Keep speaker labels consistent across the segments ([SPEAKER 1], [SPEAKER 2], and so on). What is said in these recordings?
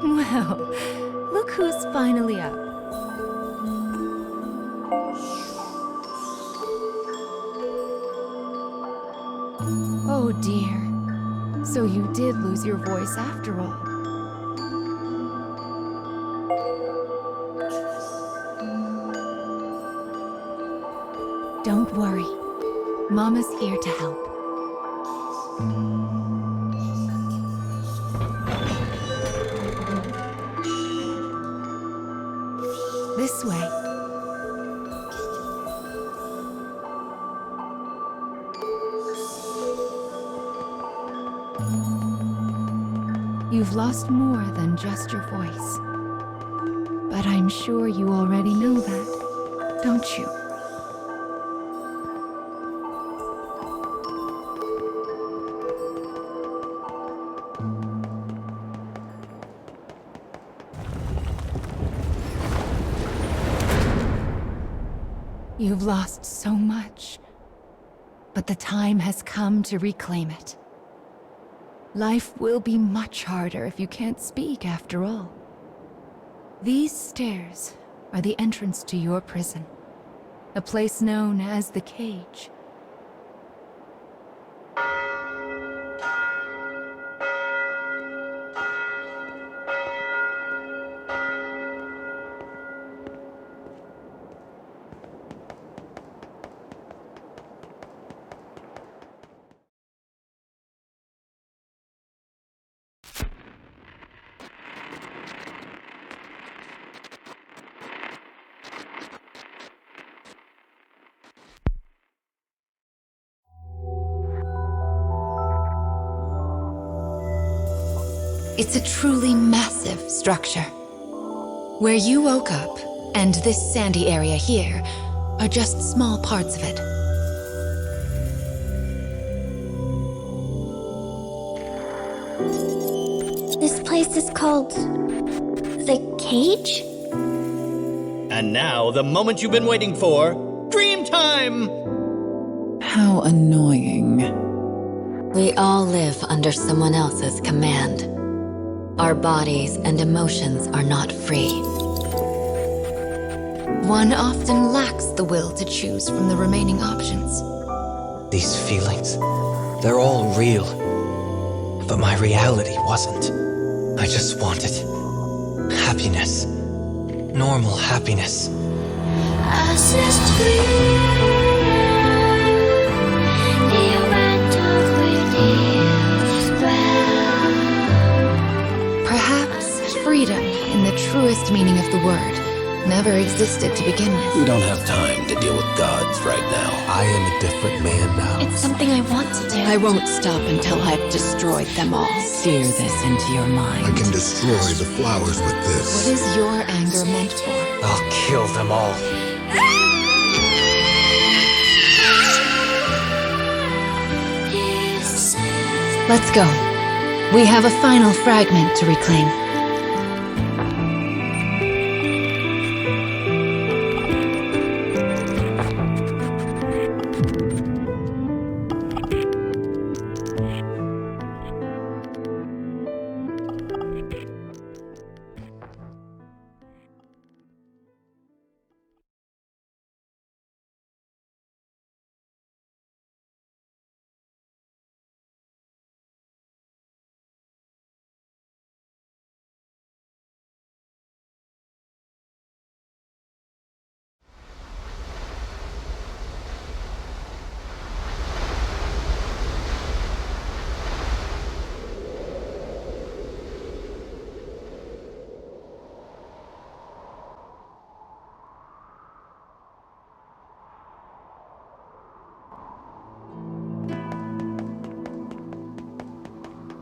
[SPEAKER 1] Well, look who's finally up. Oh dear. So you did lose your voice after all. Don't worry. Mama's here to help. This way. You've lost more than just your voice. But I'm sure you already know that, don't you? You've lost so much, but the time has come to reclaim it. Life will be much harder if you can't speak after all. These stairs are the entrance to your prison, a place known as the Cage. It's a truly massive structure. Where you woke up, and this sandy area here, are just small parts of it.
[SPEAKER 2] This place is called... the Cage?
[SPEAKER 3] And now, the moment you've been waiting for, dream time!
[SPEAKER 4] How annoying.
[SPEAKER 5] We all live under someone else's command. Our bodies and emotions are not free.
[SPEAKER 1] One often lacks the will to choose from the remaining options.
[SPEAKER 6] These feelings, they're all real. But my reality wasn't. I just wanted happiness. Normal happiness.
[SPEAKER 1] Perhaps freedom, in the truest meaning of the word, never existed to begin with.
[SPEAKER 7] We don't have time to deal with gods right now.
[SPEAKER 8] I am a different man now.
[SPEAKER 2] It's something I want to do.
[SPEAKER 4] I won't stop until I've destroyed them all. Sear this into your mind.
[SPEAKER 8] I can destroy the flowers with this.
[SPEAKER 1] What is your anger meant for?
[SPEAKER 6] I'll kill them all.
[SPEAKER 1] Let's go. We have a final fragment to reclaim.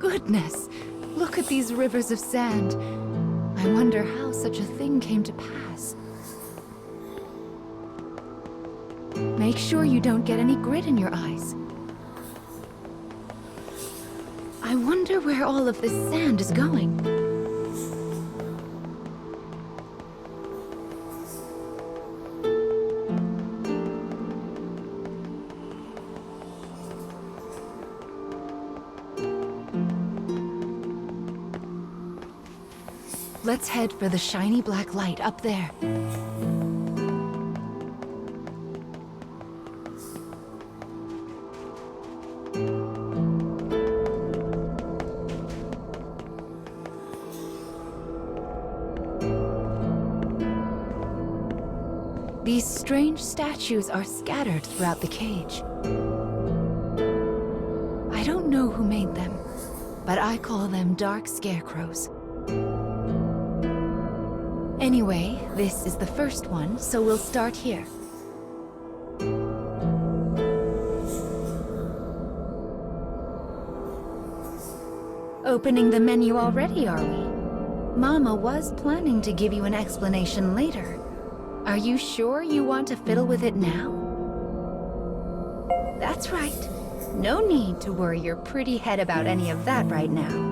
[SPEAKER 1] goodness! Look at these rivers of sand. I wonder how such a thing came to pass. Make sure you don't get any grit in your eyes. I wonder where all of this sand is going. Let's head for the shiny black light up there. These strange statues are scattered throughout the cage. I don't know who made them, but I call them dark scarecrows. Anyway, this is the first one, so we'll start here. Opening the menu already, are we? Mama was planning to give you an explanation later. Are you sure you want to fiddle with it now? That's right. No need to worry your pretty head about any of that right now.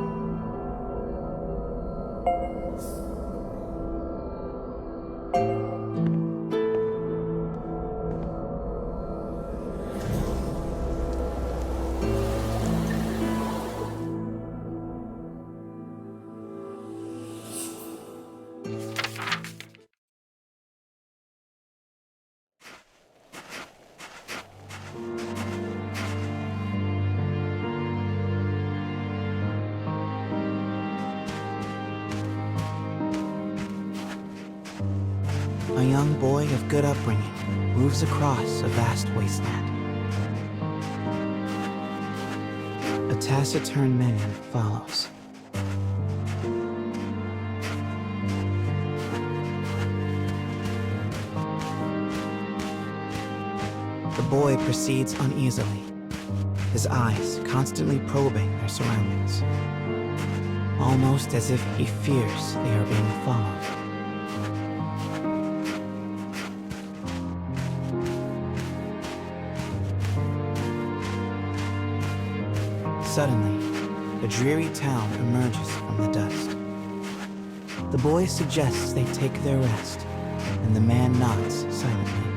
[SPEAKER 9] A young boy of good upbringing moves across a vast wasteland. A taciturn man follows. The boy proceeds uneasily, his eyes constantly probing their surroundings, almost as if he fears they are being followed. Suddenly, a dreary town emerges from the dust. The boy suggests they take their rest, and the man nods silently.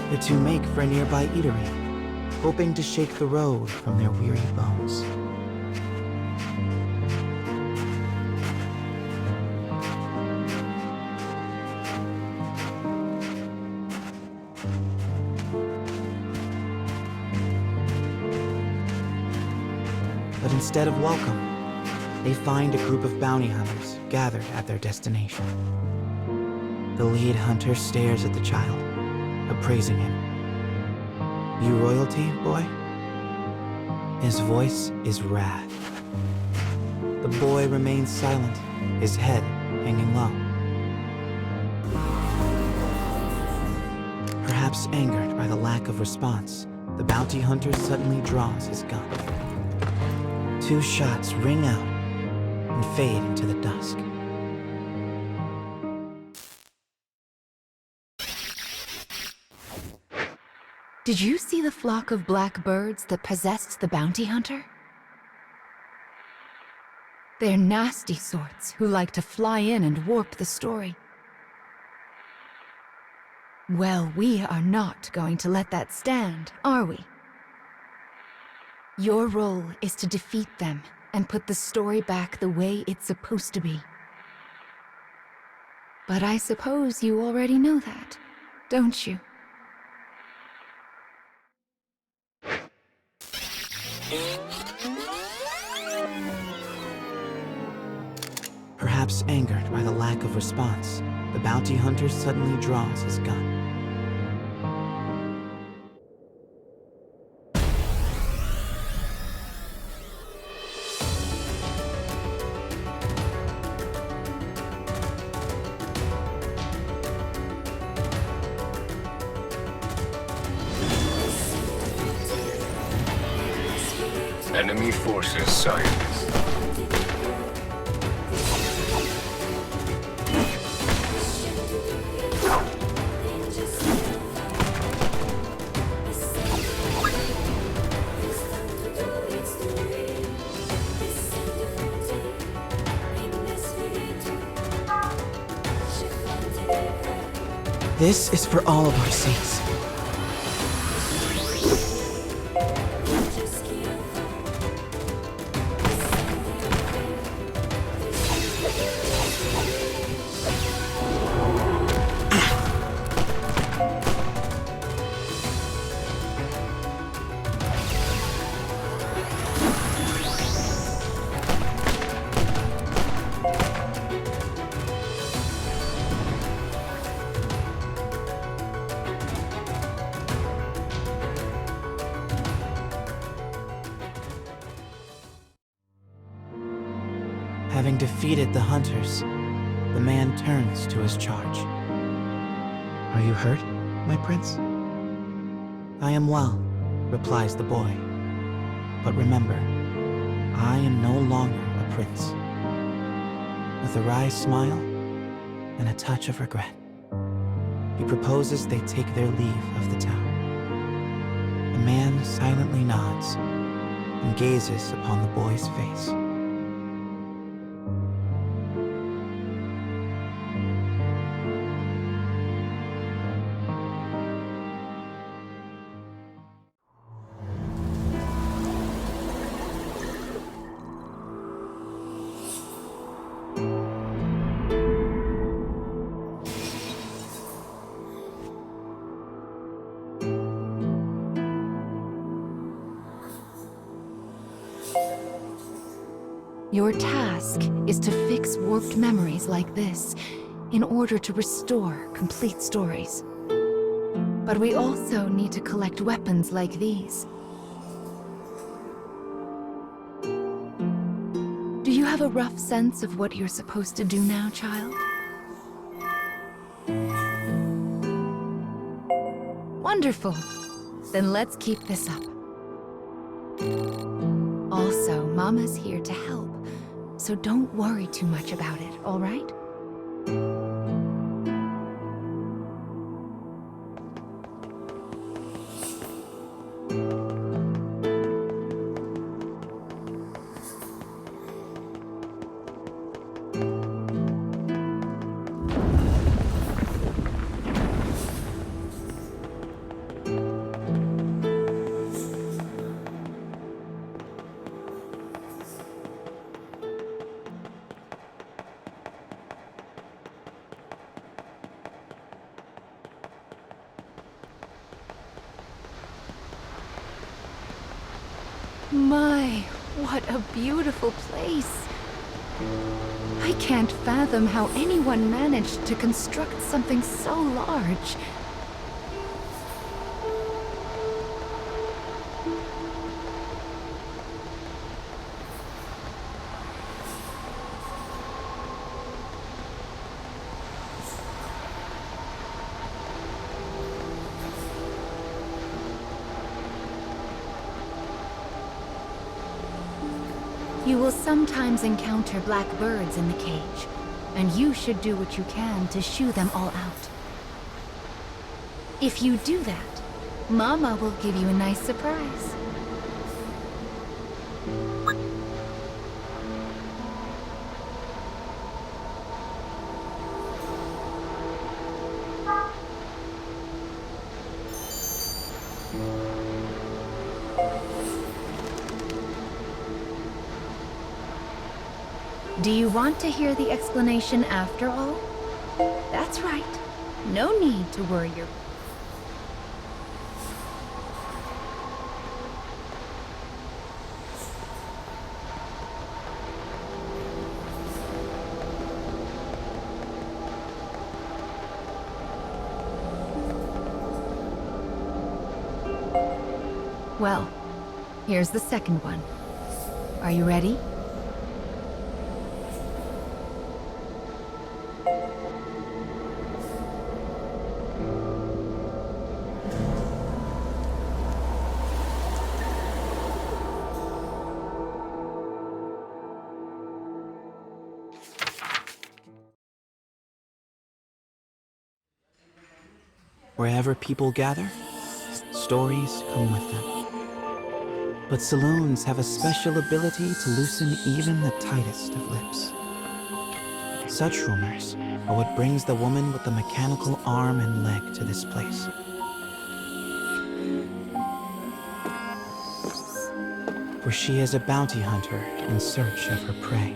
[SPEAKER 9] The two make for a nearby eatery, hoping to shake the road from their weary bones. But instead of welcome, they find a group of bounty hunters gathered at their destination. The lead hunter stares at the child, appraising him. "You royalty, boy?" His voice is wrath. The boy remains silent, his head hanging low. Perhaps angered by the lack of response, the bounty hunter suddenly draws his gun. Two shots ring out and fade into the dusk.
[SPEAKER 1] Did you see the flock of black birds that possessed the bounty hunter? They're nasty sorts who like to fly in and warp the story. Well, we are not going to let that stand, are we? Your role is to defeat them and put the story back the way it's supposed to be. But I suppose you already know that, don't you?
[SPEAKER 9] Perhaps angered by the lack of response, the bounty hunter suddenly draws his gun.
[SPEAKER 10] Enemy forces sighted.
[SPEAKER 9] This is for all of our sakes. Having defeated the hunters, the man turns to his charge. Are you hurt, my prince? I am well, replies the boy. But remember, I am no longer a prince. With a wry smile and a touch of regret, he proposes they take their leave of the town. The man silently nods and gazes upon the boy's face.
[SPEAKER 1] Your task is to fix warped memories like this in order to restore complete stories. But we also need to collect weapons like these. Do you have a rough sense of what you're supposed to do now, child? Wonderful. Then let's keep this up. Also, Mama's here to help, so don't worry too much about it, all right? My, what a beautiful place. I can't fathom how anyone managed to construct something so large. You will sometimes encounter black birds in the cage, and you should do what you can to shoo them all out. If you do that, Mama will give you a nice surprise. Do you want to hear the explanation after all? That's right. No need to worry your... Well, here's the second one. Are you ready?
[SPEAKER 9] Wherever people gather, stories come with them. But saloons have a special ability to loosen even the tightest of lips. Such rumors are what brings the woman with the mechanical arm and leg to this place. For she is a bounty hunter in search of her prey.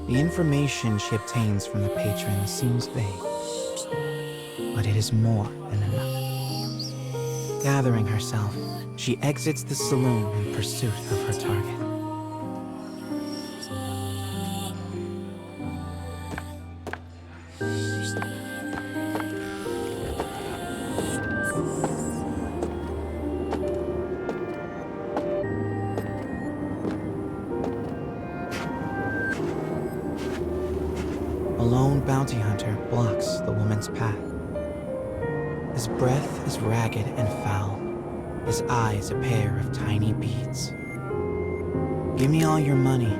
[SPEAKER 9] The information she obtains from the patron seems vague, but it is more than enough. Gathering herself, she exits the saloon in pursuit of her target. A lone bounty hunter blocks the woman's path. His breath is ragged and foul, his eyes a pair of tiny beads. "Give me all your money,"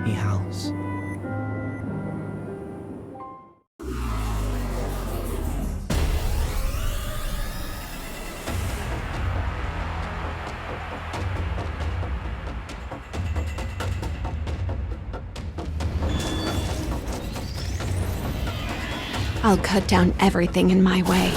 [SPEAKER 9] he howls.
[SPEAKER 1] I'll cut down everything in my way.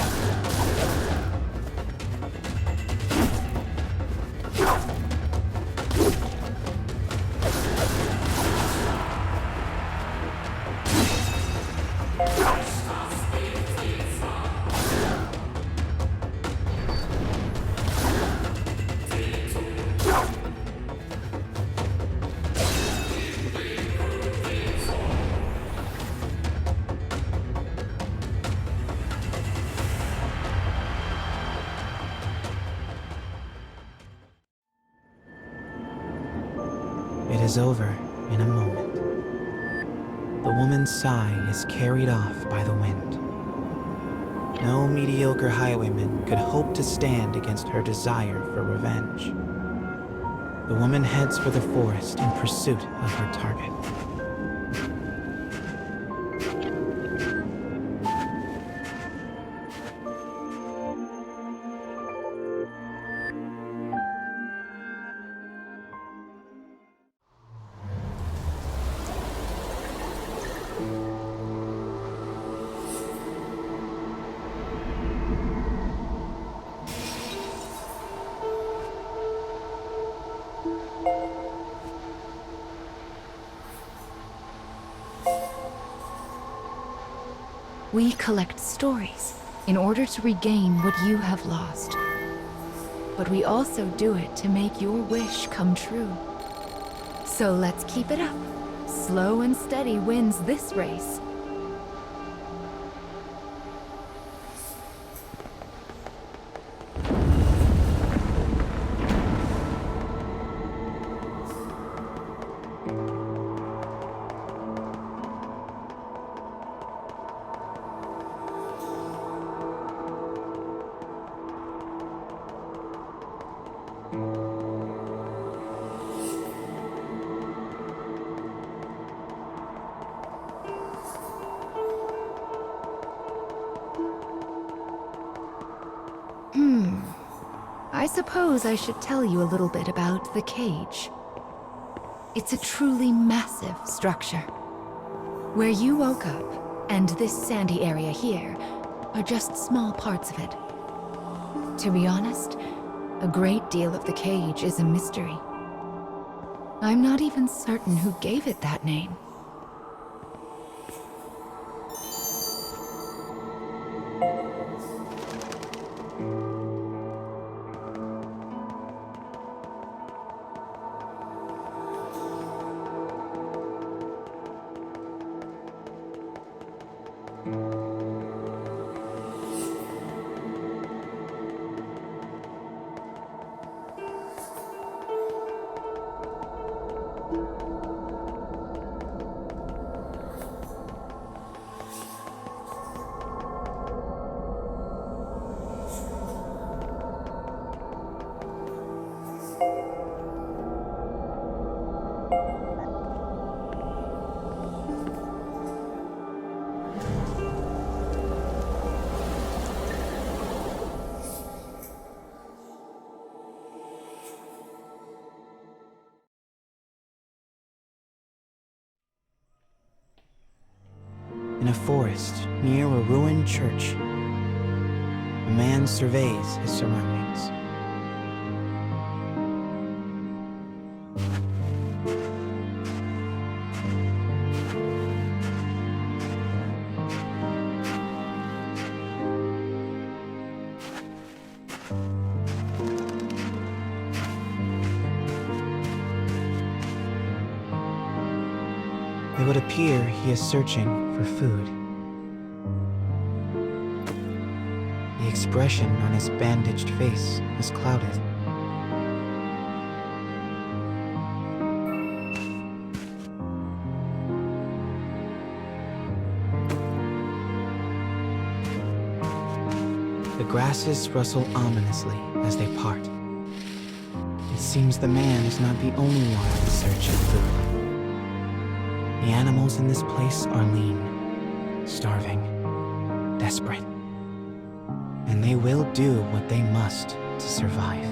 [SPEAKER 9] It is over in a moment. The woman's sigh is carried off by the wind. No mediocre highwayman could hope to stand against her desire for revenge. The woman heads for the forest in pursuit of her target.
[SPEAKER 1] We collect stories in order to regain what you have lost. But we also do it to make your wish come true. So let's keep it up. Slow and steady wins this race. I suppose I should tell you a little bit about the cage. It's a truly massive structure. Where you woke up, and this sandy area here, are just small parts of it. To be honest, a great deal of the cage is a mystery. I'm not even certain who gave it that name.
[SPEAKER 9] a forest near a ruined church, a man surveys his surroundings. It would appear he is searching for food. The expression on his bandaged face is clouded. The grasses rustle ominously as they part. It seems the man is not the only one in search of food. The animals in this place are lean, starving, desperate. And they will do what they must to survive.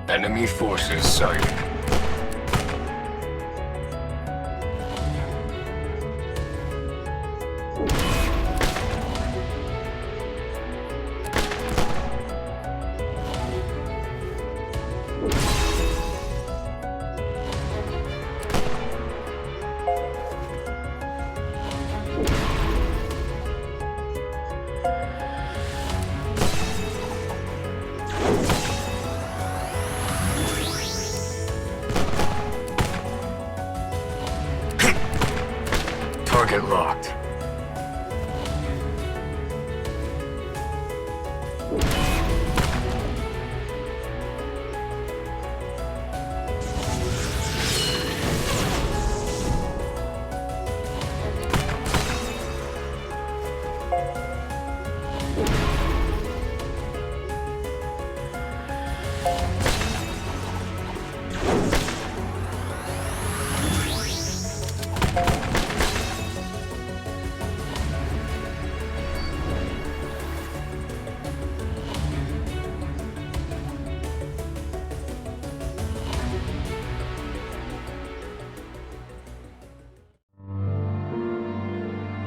[SPEAKER 10] Enemy forces sighted. Target locked.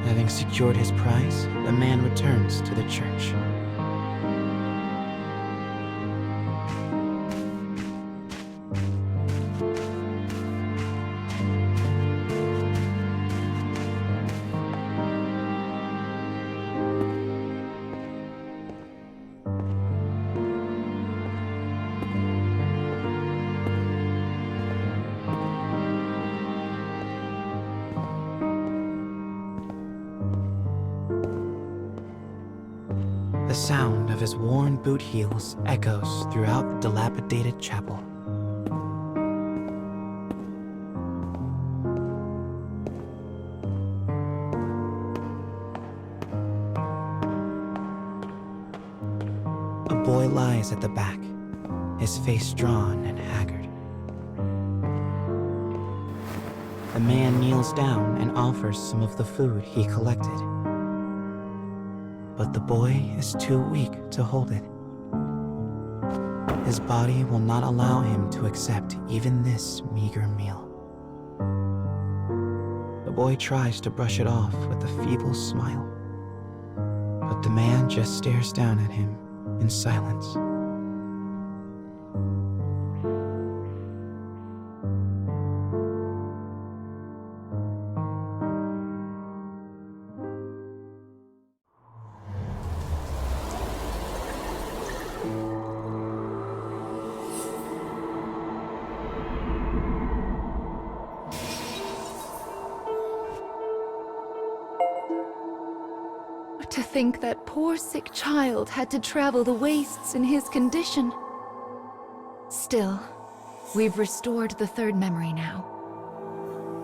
[SPEAKER 9] Having secured his prize, the man returns to the church. The sound of his worn boot heels echoes throughout the dilapidated chapel. A boy lies at the back, his face drawn and haggard. The man kneels down and offers some of the food he collected. But the boy is too weak to hold it. His body will not allow him to accept even this meager meal. The boy tries to brush it off with a feeble smile, but the man just stares down at him in silence.
[SPEAKER 1] To think that poor sick child had to travel the wastes in his condition. Still, we've restored the third memory now.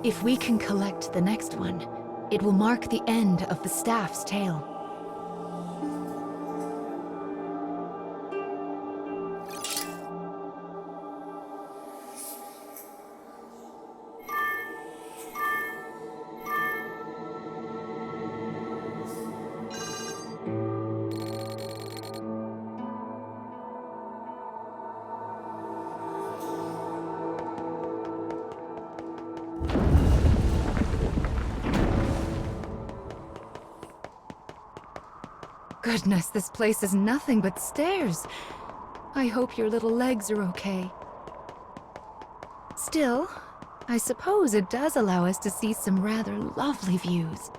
[SPEAKER 1] If we can collect the next one, it will mark the end of the staff's tale. Goodness, this place is nothing but stairs. I hope your little legs are okay. Still, I suppose it does allow us to see some rather lovely views.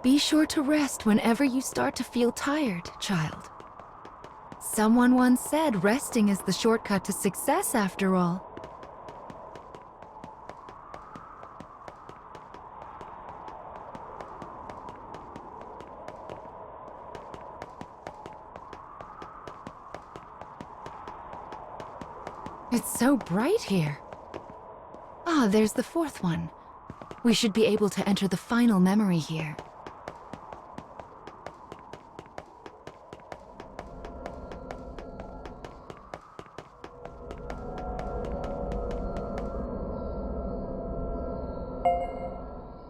[SPEAKER 1] Be sure to rest whenever you start to feel tired, child. Someone once said resting is the shortcut to success after all. It's so bright here. Ah, there's the fourth one. We should be able to enter the final memory here.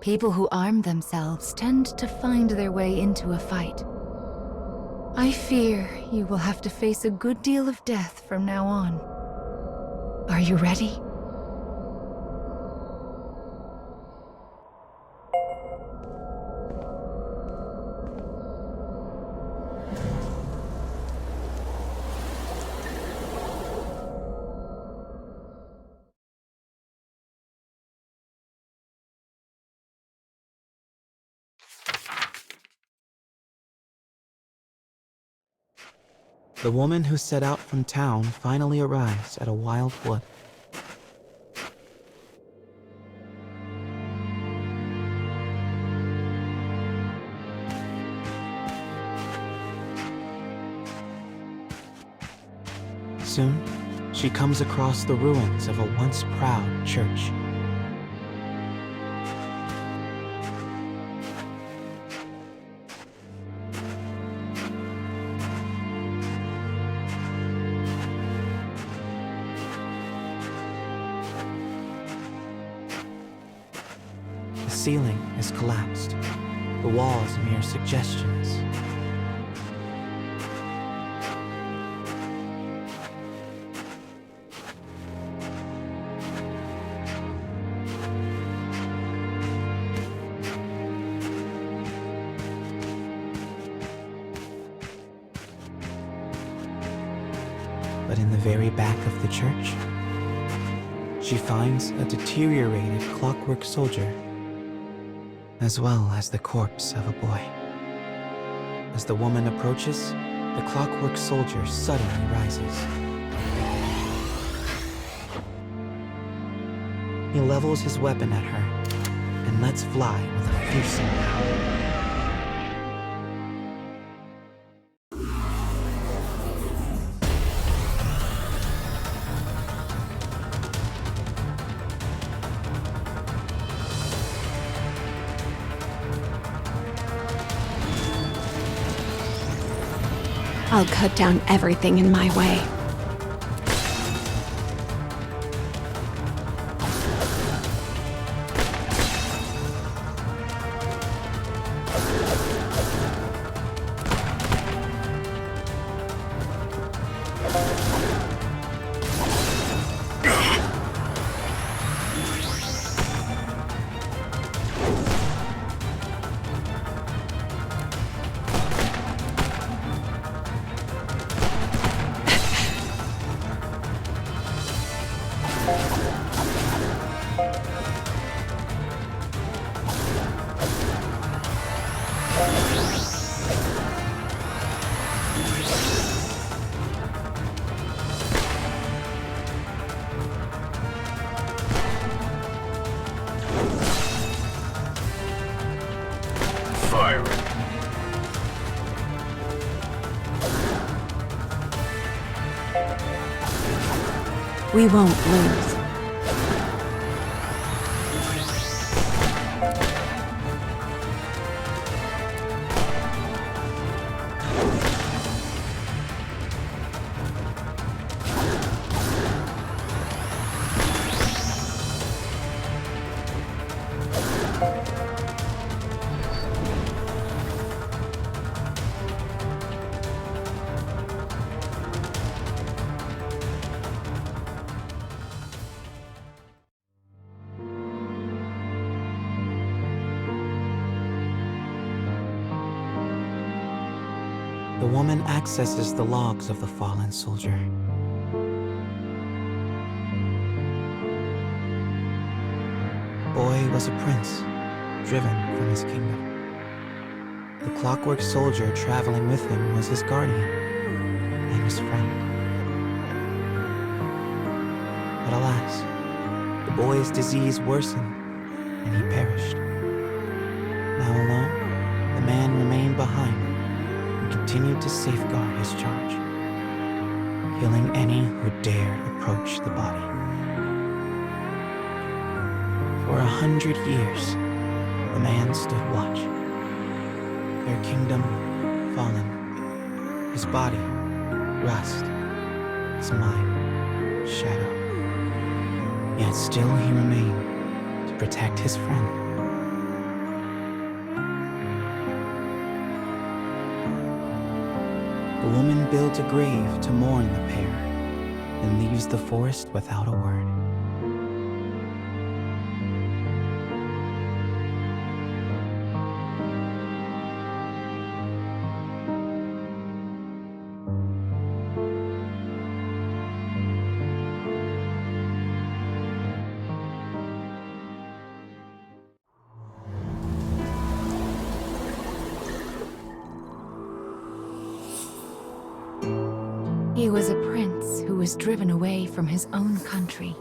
[SPEAKER 1] People who arm themselves tend to find their way into a fight. I fear you will have to face a good deal of death from now on. Are you ready?
[SPEAKER 9] The woman who set out from town finally arrives at a wild wood. Soon, she comes across the ruins of a once proud church. The ceiling is collapsed, the walls mere suggestions. But in the very back of the church, she finds a deteriorated clockwork soldier, as well as the corpse of a boy. As the woman approaches, the clockwork soldier suddenly rises. He levels his weapon at her and lets fly with a fearsome howl.
[SPEAKER 11] I'll cut down everything in my way. We won't lose.
[SPEAKER 9] The woman accesses the logs of the fallen soldier. Boy was a prince, driven from his kingdom. The clockwork soldier traveling with him was his guardian and his friend. But alas, the boy's disease worsened and he perished. Now alone, the man remained behind and continued to safeguard his charge, killing any who dared approach the body. For 100 years, the man stood watch. Their kingdom fallen, his body rust, his mind shadow. Yet still he remained to protect his friend. The woman builds a grave to mourn the pair, and leaves the forest without a word.
[SPEAKER 1] He was a prince who was driven away from his own country.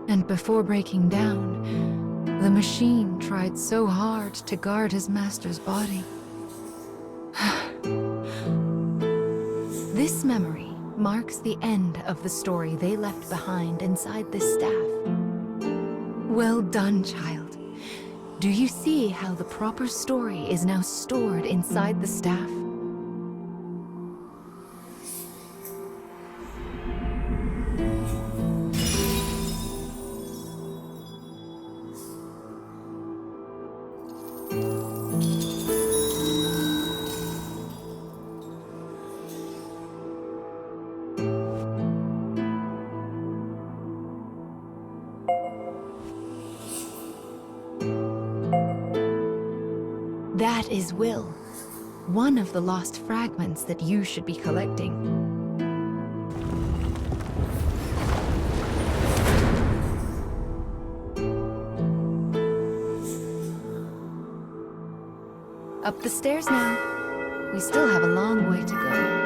[SPEAKER 1] And before breaking down, the machine tried so hard to guard his master's body. This memory marks the end of the story they left behind inside this staff. Well done, child. Do you see how the proper story is now stored inside the staff? That is Will, one of the lost fragments that you should be collecting. Up the stairs now. We still have a long way to go.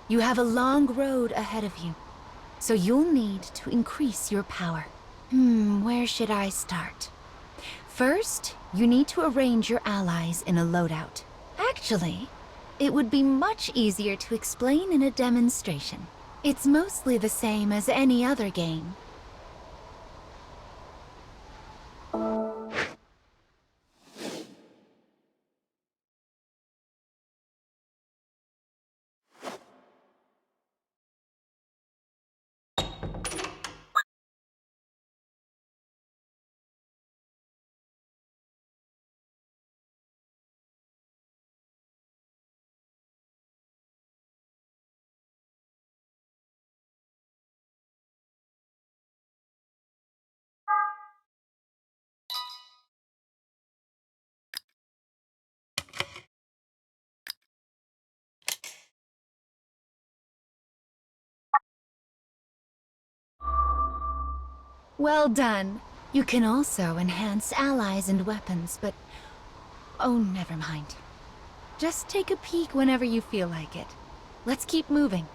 [SPEAKER 1] You have a long road ahead of you, so you'll need to increase your power. Where should I start? First, you need to arrange your allies in a loadout. Actually, it would be much easier to explain in a demonstration. It's mostly the same as any other game. Well done. You can also enhance allies and weapons, but... oh, never mind. Just take a peek whenever you feel like it. Let's keep moving.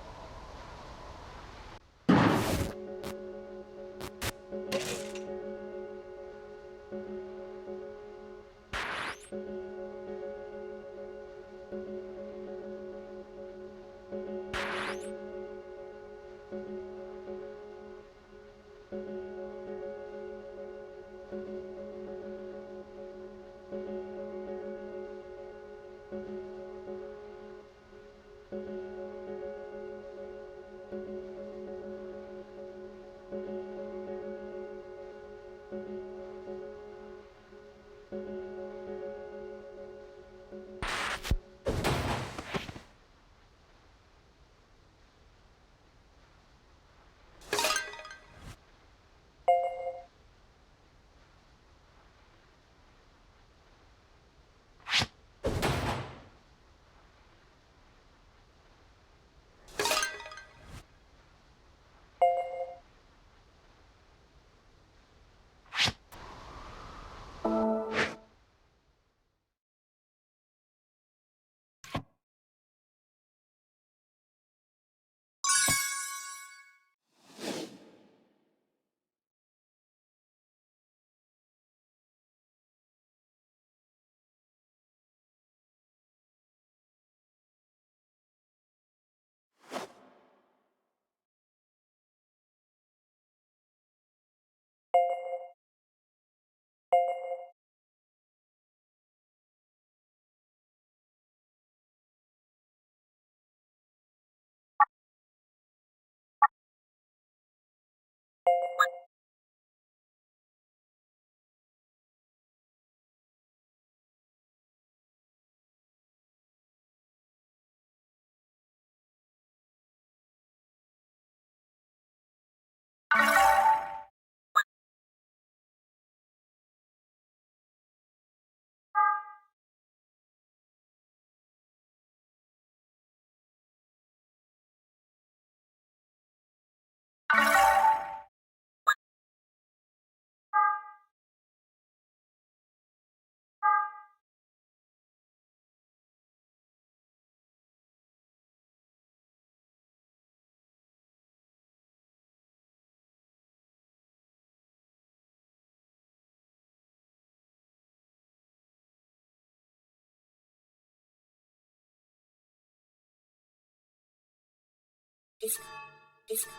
[SPEAKER 12] Disc.